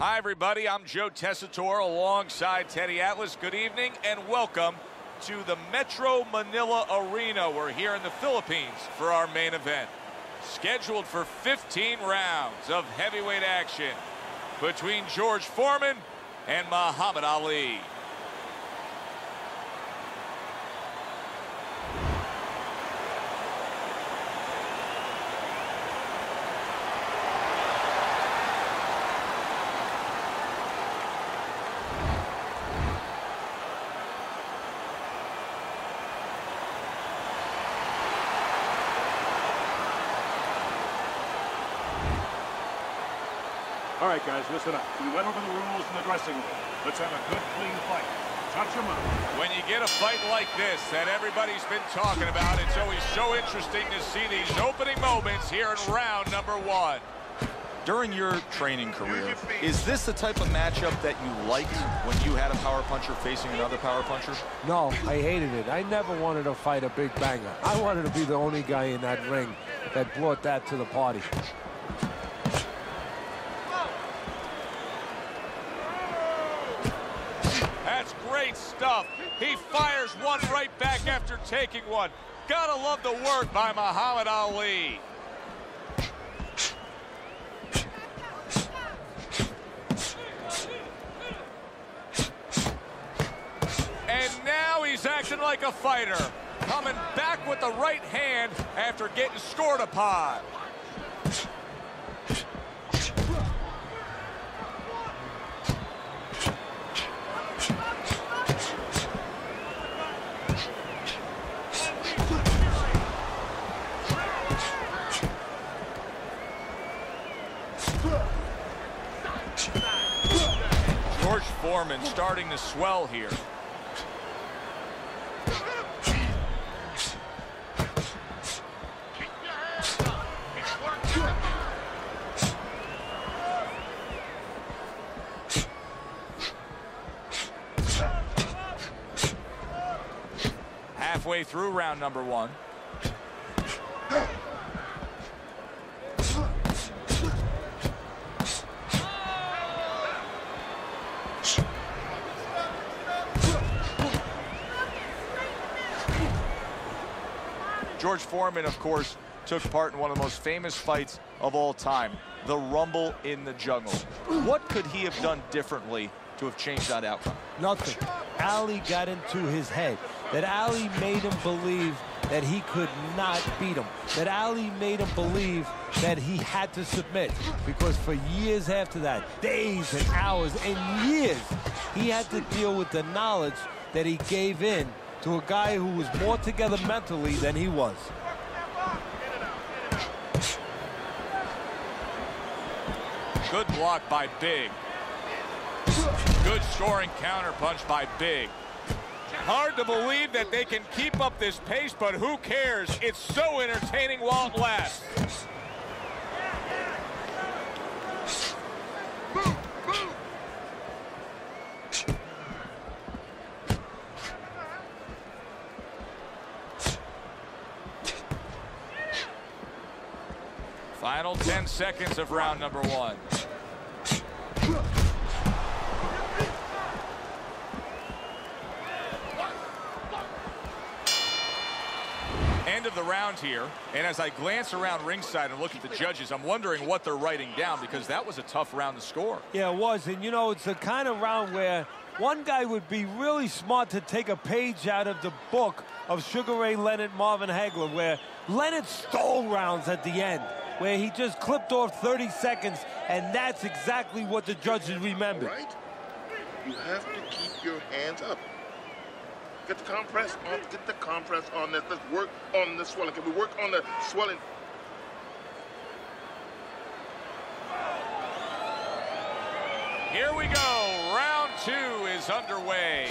Hi, everybody. I'm Joe Tessitore alongside Teddy Atlas. Good evening and welcome to the Metro Manila Arena. We're here in the Philippines for our main event. Scheduled for 15 rounds of heavyweight action between George Foreman and Muhammad Ali. All right, guys, listen up. We went over the rules in the dressing room. Let's have a good, clean fight. Touch them up. When you get a fight like this that everybody's been talking about, it's always so interesting to see these opening moments here in round number one. During your training career, is this the type of matchup that you liked when you had a power puncher facing another power puncher? No, I hated it. I never wanted to fight a big banger. I wanted to be the only guy in that ring that brought that to the party. That's great stuff. He fires one right back after taking one. Gotta love the work by Muhammad Ali. And now he's acting like a fighter. Coming back with the right hand after getting scored upon. George Foreman starting to swell here. Halfway through round number one. George Foreman, of course, took part in one of the most famous fights of all time, the Rumble in the Jungle. What could he have done differently to have changed that outcome? Nothing. Ali got into his head. That Ali made him believe that he could not beat him. That Ali made him believe that he had to submit. Because for years after that, days and hours and years, he had to deal with the knowledge that he gave in to a guy who was more together mentally than he was. Good block by Big. Good scoring counterpunch by Big. Hard to believe that they can keep up this pace, but who cares? It's so entertaining while it lasts. Final 10 seconds of round number one. End of the round here, and as I glance around ringside and look at the judges, I'm wondering what they're writing down, because that was a tough round to score. Yeah, it was, and you know, it's the kind of round where one guy would be really smart to take a page out of the book of Sugar Ray Leonard, Marvin Hagler, where Leonard stole rounds at the end, where he just clipped off 30 seconds, and that's exactly what the judges remembered. Right? You have to keep your hands up. Get the compress on. Get the compress on this. Let's work on the swelling. Can we work on the swelling? Here we go. Round two is underway.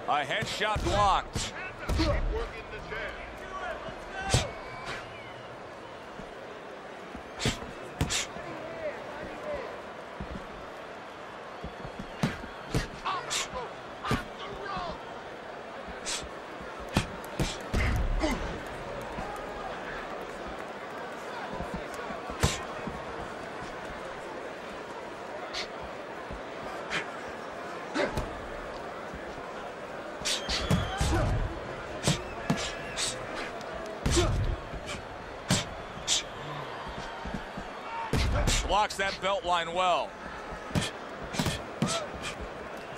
A headshot blocked. blocks that belt line well.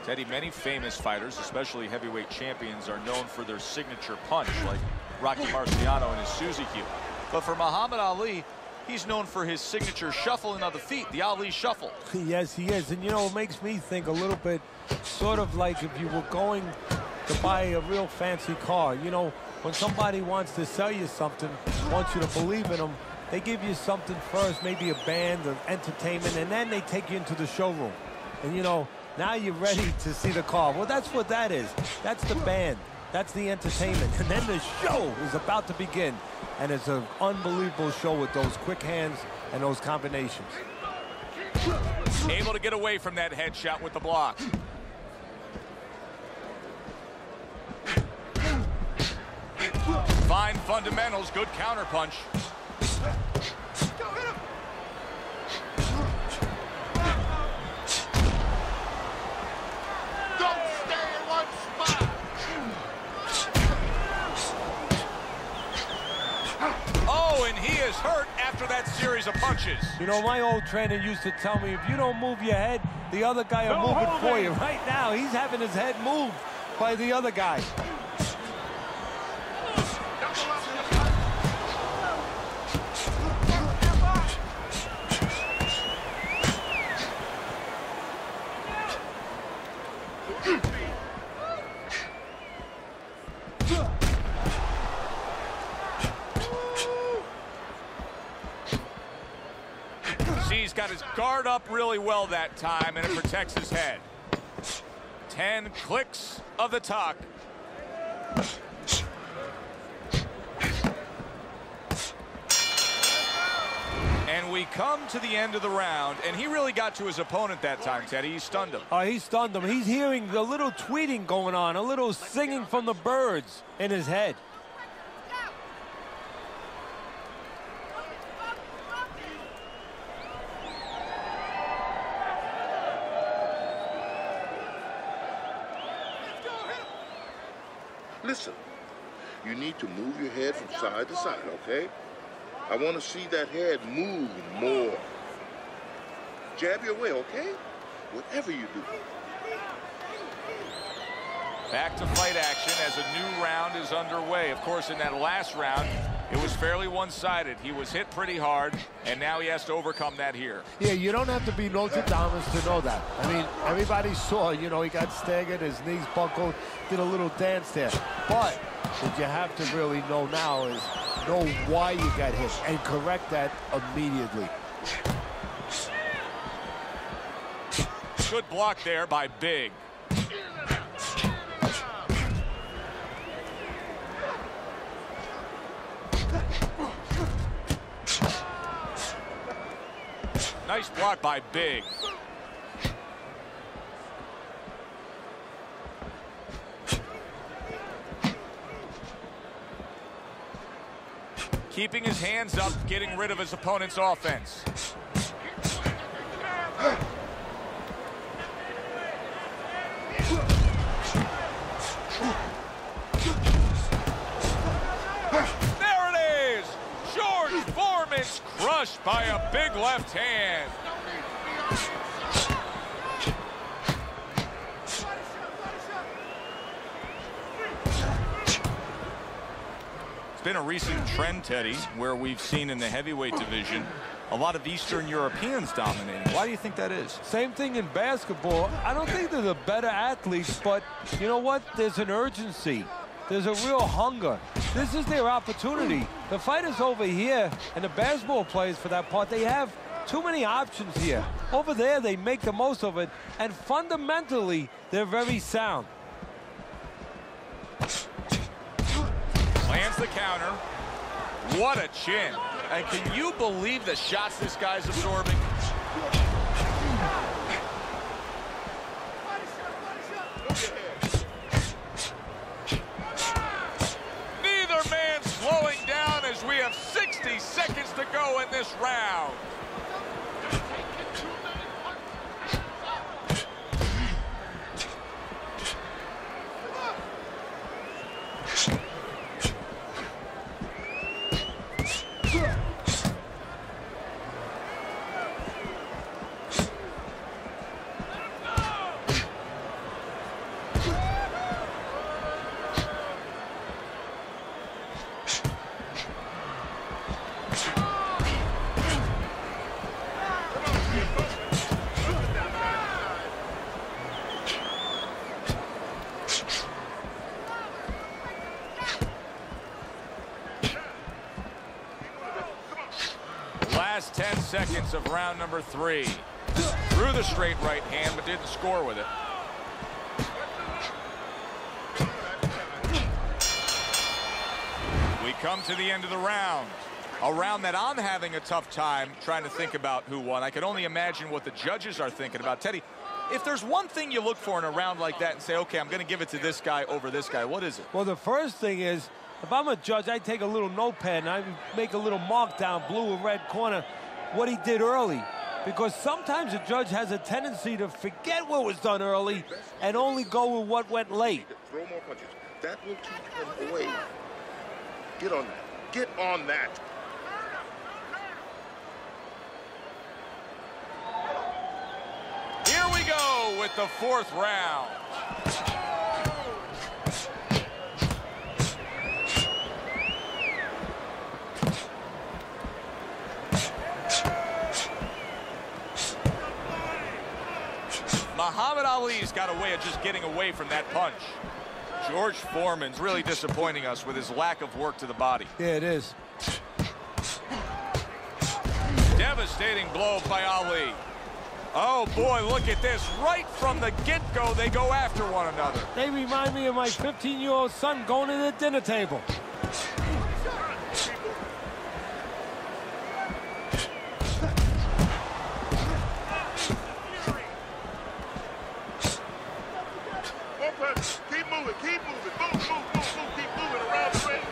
Teddy, many famous fighters, especially heavyweight champions, are known for their signature punch, like Rocky Marciano and his Suzy Q. But for Muhammad Ali, he's known for his signature shuffling of the feet, the Ali shuffle. Yes, he is. And, you know, it makes me think a little bit sort of like if you were going to buy a real fancy car. You know, when somebody wants to sell you something, wants you to believe in them, they give you something first, maybe a band of entertainment, and then they take you into the showroom. And, you know, now you're ready to see the car. Well, that's what that is. That's the band. That's the entertainment. And then the show is about to begin. And it's an unbelievable show with those quick hands and those combinations. Able to get away from that headshot with the block. Fine fundamentals, good counterpunch. Oh, and he is hurt after that series of punches. You know, my old trainer used to tell me, if you don't move your head, the other guy will move it for you. Right now, he's having his head moved by the other guy. He's got his guard up really well that time, and it protects his head. 10 clicks of the talk. And we come to the end of the round, and he really got to his opponent that time, Teddy. He stunned him. He stunned him. He's hearing a little tweeting going on, a little singing from the birds in his head. Listen, you need to move your head from side to side, okay? I want to see that head move more. Jab your way, okay? Whatever you do. Back to fight action as a new round is underway. Of course, in that last round, it was fairly one-sided. He was hit pretty hard, and now he has to overcome that here. Yeah, you don't have to be Nostradamus to know that. I mean, everybody saw, you know, he got staggered, his knees buckled, did a little dance there. But what you have to really know now is know why you got hit and correct that immediately. Good block there by Big. Nice block by Big. Keeping his hands up, getting rid of his opponent's offense. There it is! George Foreman's crushed by a big left hand. It's been a recent trend, Teddy, where we've seen in the heavyweight division a lot of Eastern Europeans dominating. Why do you think that is? Same thing in basketball. I don't think they're the better athletes, but you know what? There's an urgency. There's a real hunger. This is their opportunity. The fighters over here, and the basketball players for that part, they have too many options here. Over there, they make the most of it, and fundamentally, they're very sound. Lands the counter. What a chin. And can you believe the shots this guy's absorbing? Neither man slowing down as we have 60 seconds to go in this round. Last 10 seconds of round number 3. Threw the straight right hand, but didn't score with it. We come to the end of the round. A round that I'm having a tough time trying to think about who won. I can only imagine what the judges are thinking about. Teddy, if there's one thing you look for in a round like that and say, okay, I'm going to give it to this guy over this guy, what is it? Well, the first thing is, if I'm a judge, I take a little notepad and I make a little mark down, blue or red corner, what he did early. Because sometimes a judge has a tendency to forget what was done early and only go with what went late. Throw more punches. That will keep him away. Get on that. Get on that. Here we go with the 4th round. Muhammad Ali's got a way of just getting away from that punch. George Foreman's really disappointing us with his lack of work to the body. Yeah, it is. Devastating blow by Ali. Oh, boy, look at this. Right from the get-go, they go after one another. They remind me of my 15-year-old son going to the dinner table. Keep moving, keep moving. Move, move, move, move. Keep moving around the ring.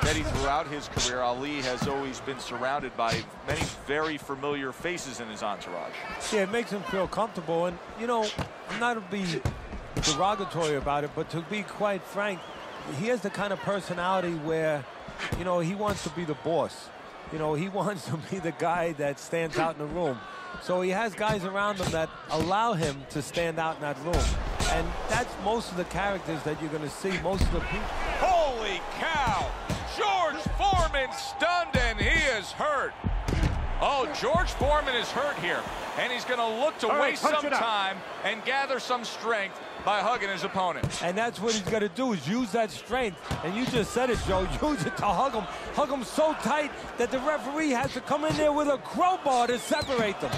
Eddie, throughout his career, Ali has always been surrounded by many very familiar faces in his entourage. Yeah, it makes him feel comfortable. And, you know, I'm not to be derogatory about it, but to be quite frank, he has the kind of personality where, you know, he wants to be the boss. You know, he wants to be the guy that stands out in the room. So he has guys around him that allow him to stand out in that room. And that's most of the characters that you're going to see, most of the people. Holy cow! George Foreman stunned and he is hurt. Oh, George Foreman is hurt here. And he's going to look to waste some time and gather some strength by hugging his opponent. And that's what he's going to do, is use that strength. And you just said it, Joe. Use it to hug him. Hug him so tight that the referee has to come in there with a crowbar to separate them.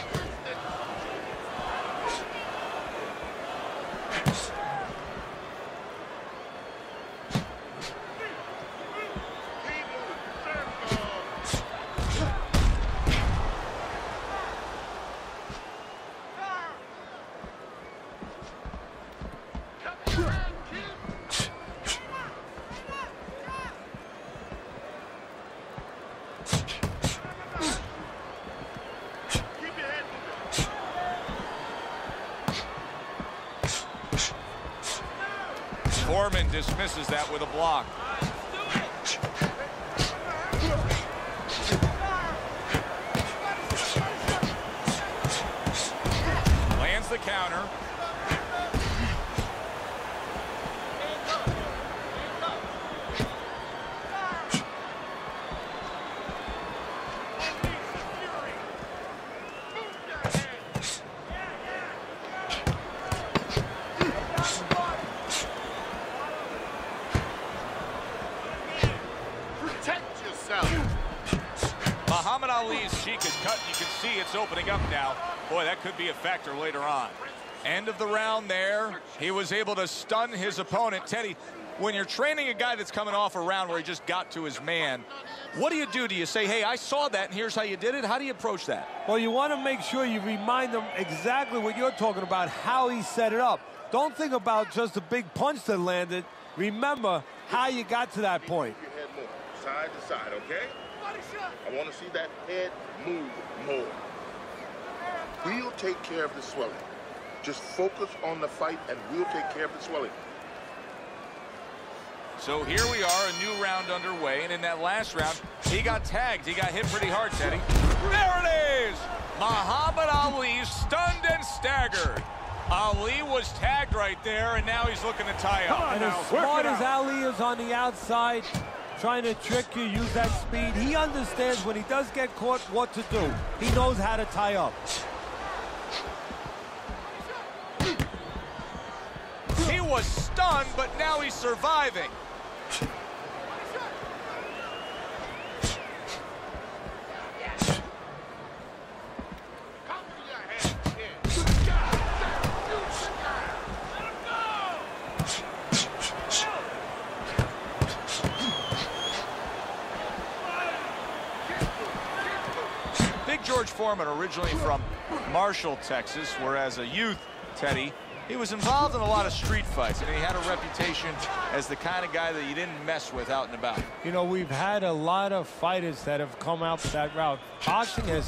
Foreman dismisses that with a block. Lands the counter. Muhammad Ali's cheek is cut. You can see it's opening up now. Boy, that could be a factor later on. End of the round there. He was able to stun his opponent. Teddy, when you're training a guy that's coming off a round where he just got to his man, what do you do? Do you say, hey, I saw that and here's how you did it? How do you approach that? Well, you want to make sure you remind him exactly what you're talking about, how he set it up. Don't think about just the big punch that landed. Remember how you got to that point. Keep your head more, side to side, okay? I want to see that head move more. We'll take care of the swelling. Just focus on the fight and we'll take care of the swelling. So here we are, a new round underway, and in that last round, he got tagged. He got hit pretty hard, Teddy. There it is! Muhammad Ali stunned and staggered. Ali was tagged right there, and now he's looking to tie up. And as smart as Ali is on the outside, trying to trick you, use that speed, he understands when he does get caught what to do. He knows how to tie up. He was stunned, but now he's surviving. Foreman, originally from Marshall, Texas, where as a youth, Teddy, he was involved in a lot of street fights, and he had a reputation as the kind of guy that you didn't mess with out and about. You know, we've had a lot of fighters that have come out that route. Boxing has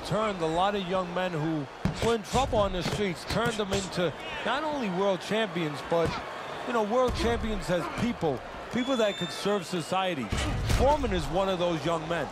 turned a lot of young men who were in trouble on the streets, turned them into not only world champions, but, you know, world champions as people that could serve society. Foreman is one of those young men.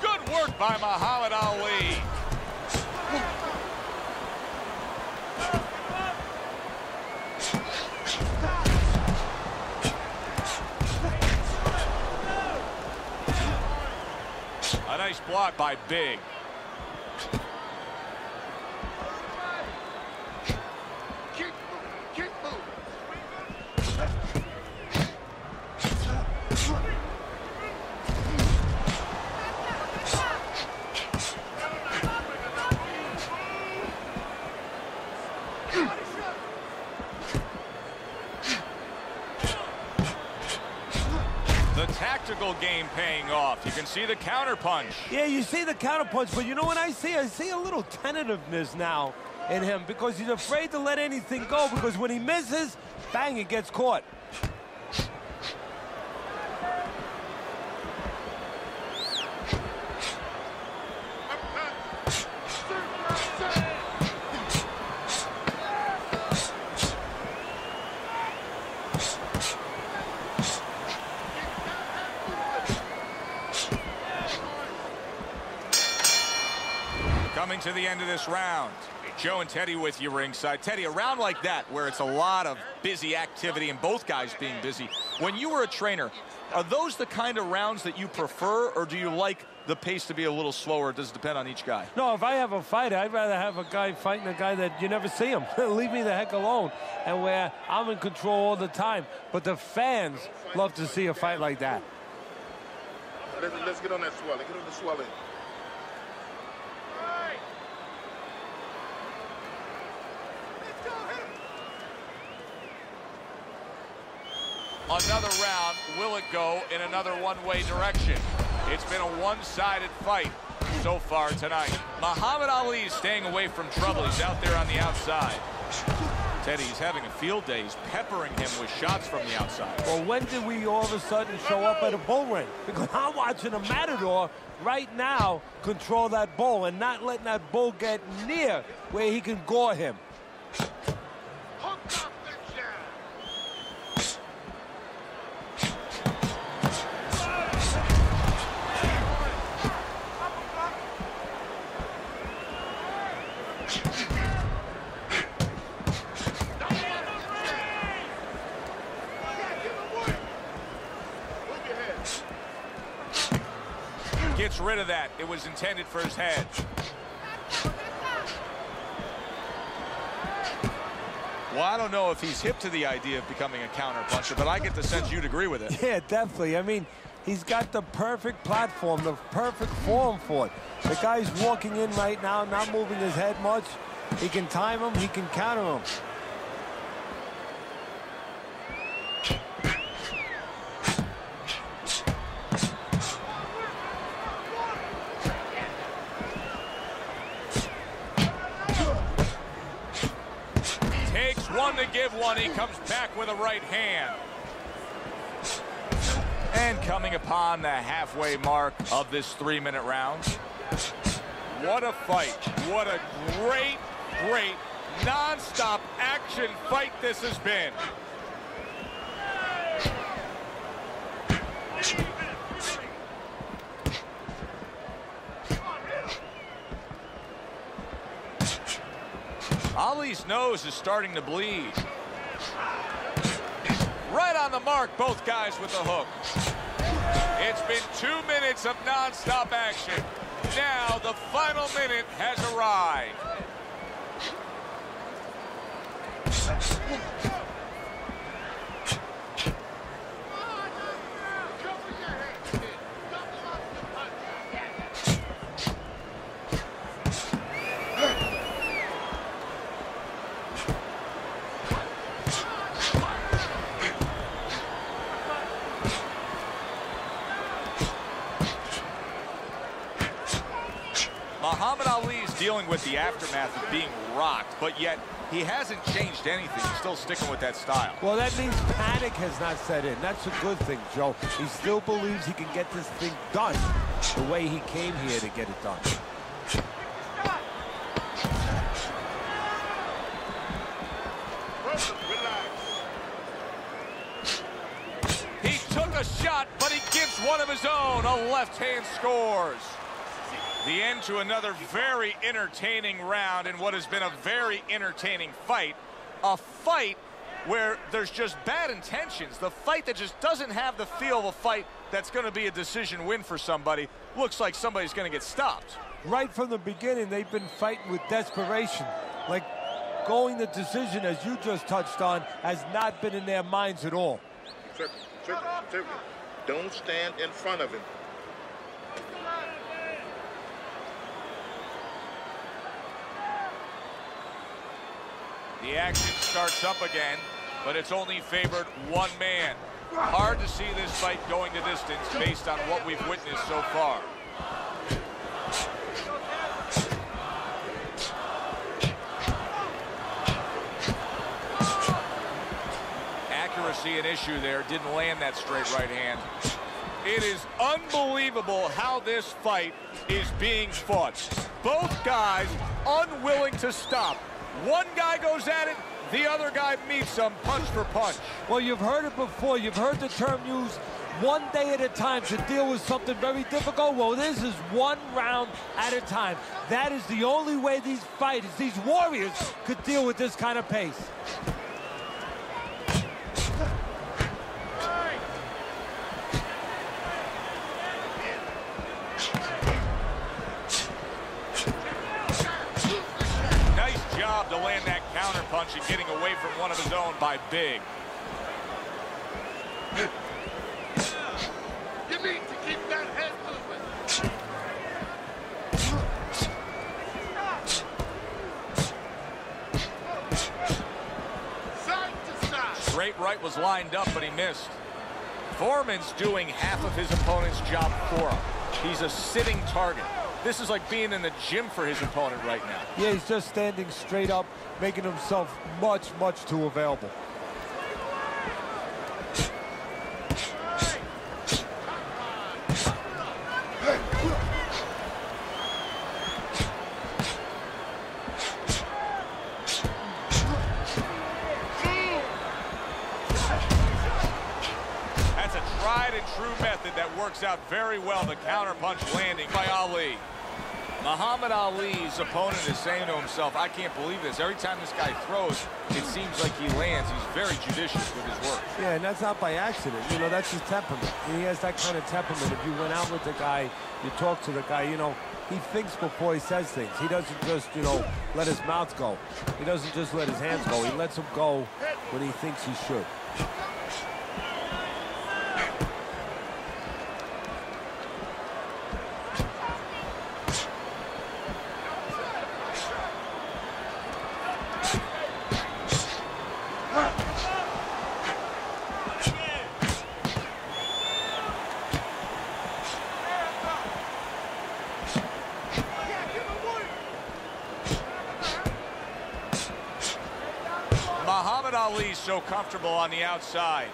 Good work by Muhammad Ali. A nice block by Big. The tactical game paying off. You can see the counter punch. Yeah, you see the counter punch, but you know what I see? I see a little tentativeness now in him because he's afraid to let anything go, because when he misses, bang, it gets caught. Coming to the end of this round. Joe and Teddy with you ringside. Teddy, a round like that where it's a lot of busy activity and both guys being busy. When you were a trainer, are those the kind of rounds that you prefer, or do you like the pace to be a little slower? Does it depend on each guy? No, if I have a fight, I'd rather have a guy fighting a guy that you never see him. Leave me the heck alone. And where I'm in control all the time. But the fans love to see a fight like that. Let's get on that swelling. Get on the swelling. Another round. Will it go in another one-way direction? It's been a one-sided fight so far tonight. Muhammad Ali is staying away from trouble. He's out there on the outside. Teddy's having a field day. He's peppering him with shots from the outside. Well, when did we all of a sudden show up at a bull ring? Because I'm watching a matador right now control that bull and not letting that bull get near where he can gore him. Gets rid of that. It was intended for his head. Well, I don't know if he's hip to the idea of becoming a counter puncher, but I get the sense you'd agree with it. Yeah, definitely. I mean, he's got the perfect platform, the perfect form for it. The guy's walking in right now, not moving his head much. He can time him, he can counter him. One to give one. He comes back with a right hand. And coming upon the halfway mark of this 3-minute round. What a fight. What a great, great non-stop action fight this has been. Ali's nose is starting to bleed. Right on the mark, both guys with the hook. It's been 2 minutes of non-stop action. Now the final minute has arrived. dealing with the aftermath of being rocked, but yet he hasn't changed anything. He's still sticking with that style. Well, that means panic has not set in. That's a good thing, Joe. He still believes he can get this thing done the way he came here to get it done. He took a shot, but he gives one of his own. A left hand scores. The end to another very entertaining round in what has been a very entertaining fight. A fight where there's just bad intentions. The fight that just doesn't have the feel of a fight that's going to be a decision win for somebody. Looks like somebody's going to get stopped. Right from the beginning, they've been fighting with desperation. Like going the decision, as you just touched on, has not been in their minds at all. Tricky. Don't stand in front of him. The action starts up again, but it's only favored one man. Hard to see this fight going the distance based on what we've witnessed so far. Accuracy an issue there, didn't land that straight right hand. It is unbelievable how this fight is being fought. Both guys unwilling to stop. One guy goes at it, the other guy meets him punch for punch. Well, you've heard it before. You've heard the term used, one day at a time to deal with something very difficult. Well, this is one round at a time. That is the only way these fighters, these warriors, could deal with this kind of pace. To land that counter punch and getting away from one of his own by Big. You need to keep that head moving. Side to side. Straight right was lined up, but he missed. Foreman's doing half of his opponent's job for him. He's a sitting target. This is like being in the gym for his opponent right now. Yeah, he's just standing straight up, making himself much, much too available. That's a tried and true method that works out very well. The counter punch landing by Ali. Muhammad Ali's opponent is saying to himself, I can't believe this. Every time this guy throws, it seems like he lands. He's very judicious with his work. Yeah, and that's not by accident. You know, that's his temperament. He has that kind of temperament. If you went out with the guy, you talk to the guy, you know, he thinks before he says things. He doesn't just, you know, let his mouth go. He doesn't just let his hands go. He lets them go when he thinks he should. Muhammad Ali so comfortable on the outside.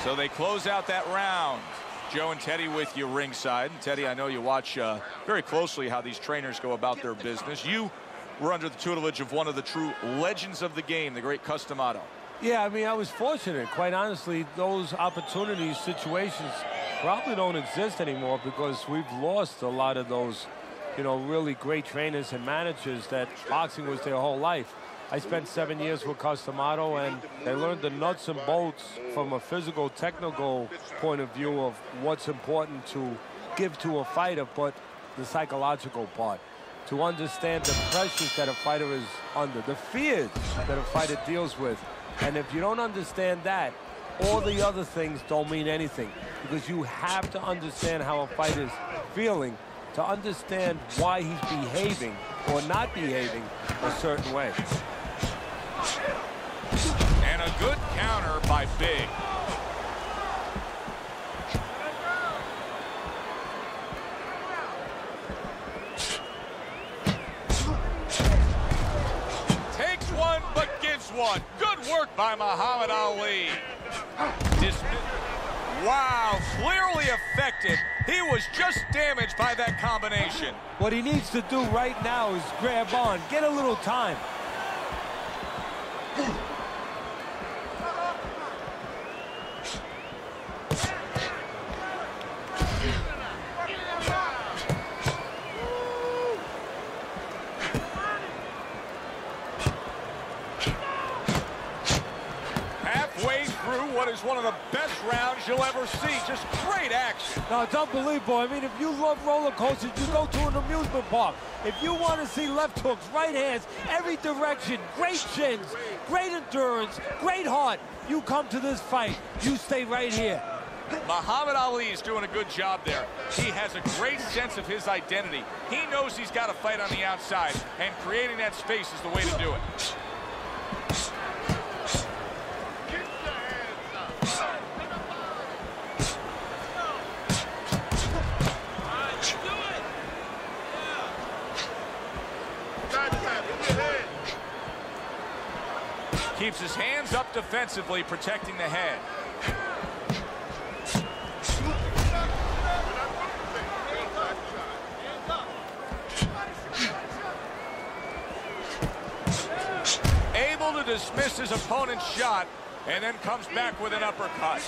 So they close out that round. Joe and Teddy with you ringside. And Teddy, I know you watch very closely how these trainers go about their business. You were under the tutelage of one of the true legends of the game, the great Cus D'Amato. Yeah, I mean, I was fortunate. Quite honestly, those opportunities, situations probably don't exist anymore because we've lost a lot of those, you know, really great trainers and managers that boxing was their whole life. I spent 7 years with Cus D'Amato, and they learned the nuts and bolts from a physical, technical point of view of what's important to give to a fighter, but the psychological part. To understand the pressures that a fighter is under, the fears that a fighter deals with. And if you don't understand that, all the other things don't mean anything, because you have to understand how a fighter's feeling to understand why he's behaving or not behaving a certain way. And a good counter by Big. Takes one, but gives one. Good work by Muhammad Ali. Wow, clearly affected. He was just damaged by that combination. What he needs to do right now is grab on, get a little time. What is one of the best rounds you'll ever see. Just great action. No, it's unbelievable. I mean, if you love roller coasters, you go to an amusement park. If you want to see left hooks, right hands, every direction, great shins, great endurance, great heart, you come to this fight. You stay right here. Muhammad Ali is doing a good job there. He has a great sense of his identity. He knows he's got to fight on the outside, and creating that space is the way to do it. Keeps his hands up defensively, protecting the head. Able to dismiss his opponent's shot, and then comes back with an uppercut.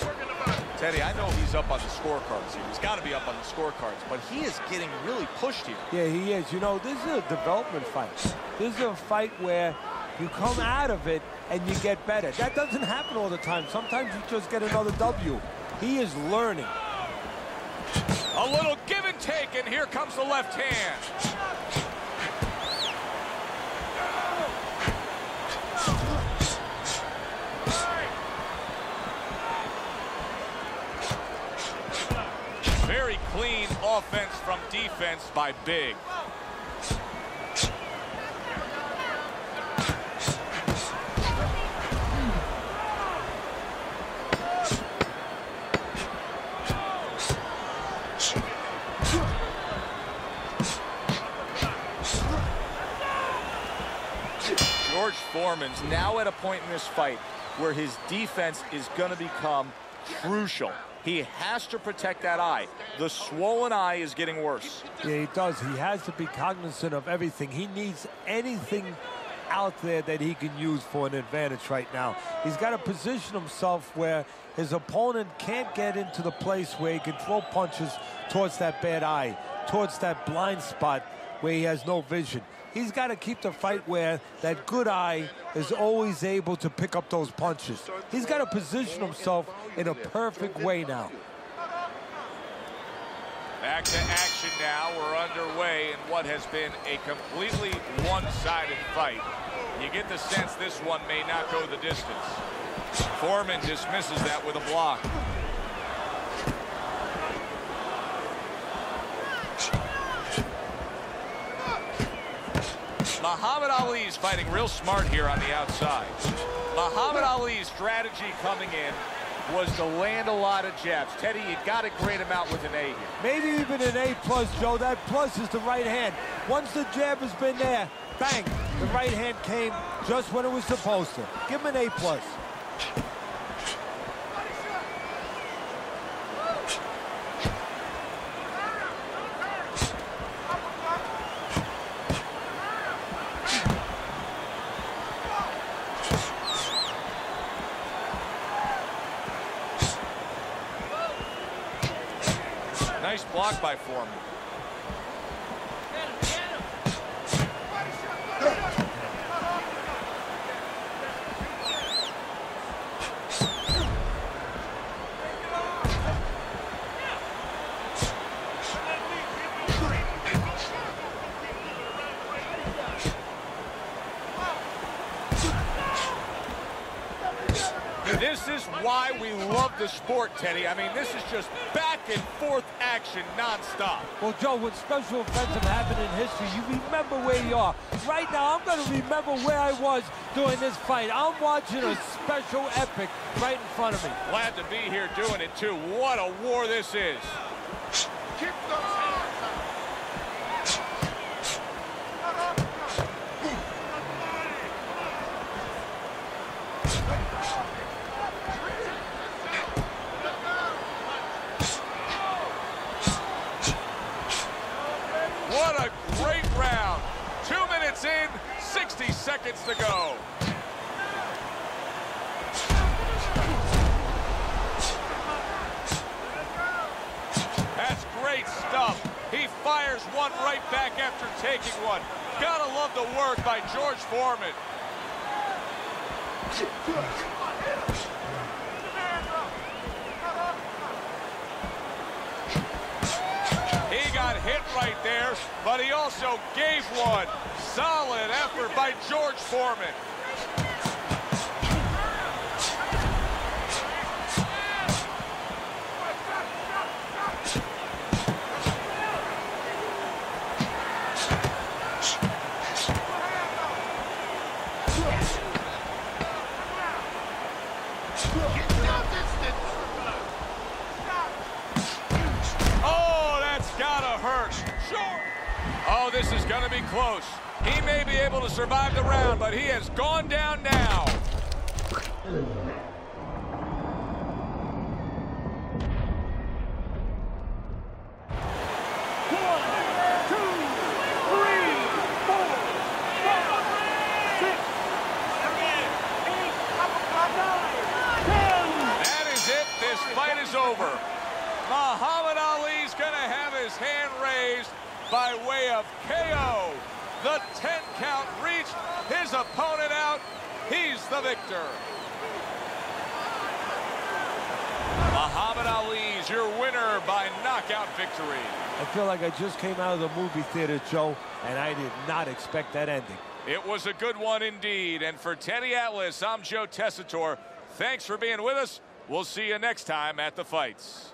Teddy, I know he's up on the scorecards here. He's got to be up on the scorecards, but he is getting really pushed here. Yeah, he is. You know, this is a development fight. This is a fight where you come out of it and you get better. That doesn't happen all the time. Sometimes you just get another W. He is learning. A little give and take, and here comes the left hand. Very clean offense from defense by Big. Foreman's now at a point in this fight where his defense is going to become crucial. He has to protect that eye. The swollen eye is getting worse. Yeah, he does. He has to be cognizant of everything. He needs anything out there that he can use for an advantage right now. He's got to position himself where his opponent can't get into the place where he can throw punches towards that bad eye, towards that blind spot where he has no vision. He's got to keep the fight where that good eye is always able to pick up those punches. He's got to position himself in a perfect way now. Back to action now. We're underway in what has been a completely one-sided fight. You get the sense this one may not go the distance. Foreman dismisses that with a block. Muhammad Ali is fighting real smart here on the outside. Muhammad Ali's strategy coming in was to land a lot of jabs. Teddy, you got to grade him out with an A here. Maybe even an A+, Joe. That plus is the right hand. Once the jab has been there, bang, the right hand came just when it was supposed to. Give him an A+. Nice block by Foreman. This is why we love the sport, Teddy. I mean, this is just back and forth action nonstop. Well, Joe, when special events have happened in history, you remember where you are. Right now, I'm going to remember where I was during this fight. I'm watching a special epic right in front of me. Glad to be here doing it, too. What a war this is. Keep those hands up. What a great round. 2 minutes in, 60 seconds to go. That's great stuff. He fires one right back after taking one. Gotta love the work by George Foreman. He got hit right there, but he also gave one. Solid effort by George Foreman. Oh, that's gotta hurt. Oh, this is gonna be close. He may be able to survive the round, but he has gone down now. That is it. This fight is over. Muhammad Ali's gonna have his hand raised by way of KO. The 10 count reached, his opponent out. He's the victor. Muhammad Ali's your winner by knockout victory. I feel like I just came out of the movie theater, Joe, and I did not expect that ending. It was a good one indeed. And for Teddy Atlas, I'm Joe Tessitore. Thanks for being with us. We'll see you next time at the fights.